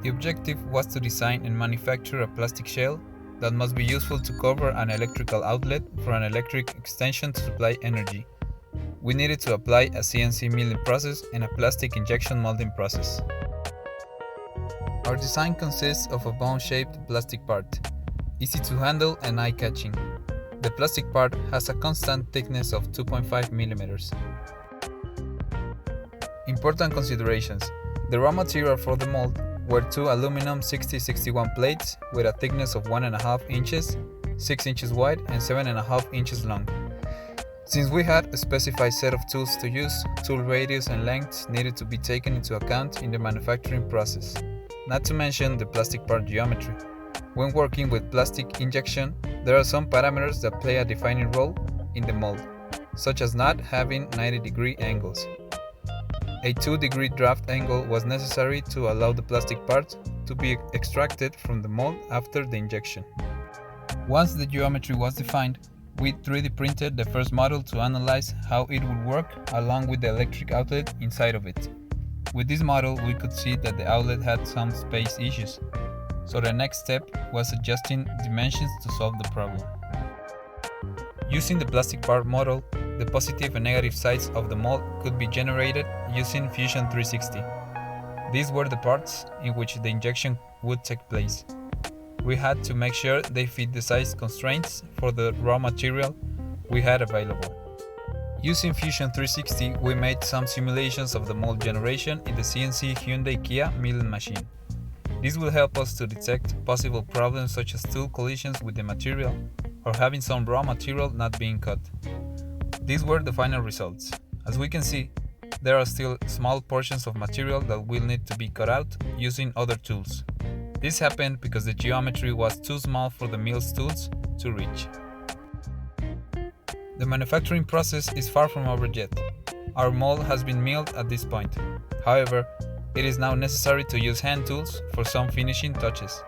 The objective was to design and manufacture a plastic shell that must be useful to cover an electrical outlet for an electric extension to supply energy. We needed to apply a CNC milling process and a plastic injection molding process. Our design consists of a bone-shaped plastic part, easy to handle and eye-catching. The plastic part has a constant thickness of 2.5 millimeters. Important considerations. The raw material for the mold were two aluminum 6061 plates with a thickness of 1.5 inches, 6 inches wide and 7.5 inches long. Since we had a specified set of tools to use, tool radius and lengths needed to be taken into account in the manufacturing process, not to mention the plastic part geometry. When working with plastic injection, there are some parameters that play a defining role in the mold, such as not having 90-degree angles. A 2-degree draft angle was necessary to allow the plastic part to be extracted from the mold after the injection. Once the geometry was defined, we 3D printed the first model to analyze how it would work along with the electric outlet inside of it. With this model, we could see that the outlet had some space issues, so the next step was adjusting dimensions to solve the problem. Using the plastic part model, the positive and negative sides of the mold could be generated using Fusion 360. These were the parts in which the injection would take place. We had to make sure they fit the size constraints for the raw material we had available. Using Fusion 360, we made some simulations of the mold generation in the CNC Hyundai Kia milling machine. This will help us to detect possible problems such as tool collisions with the material or having some raw material not being cut. These were the final results. As we can see, there are still small portions of material that will need to be cut out using other tools. This happened because the geometry was too small for the mill's tools to reach. The manufacturing process is far from over yet. Our mold has been milled at this point. However, it is now necessary to use hand tools for some finishing touches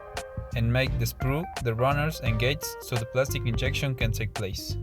and make the sprue, the runners and gates so the plastic injection can take place.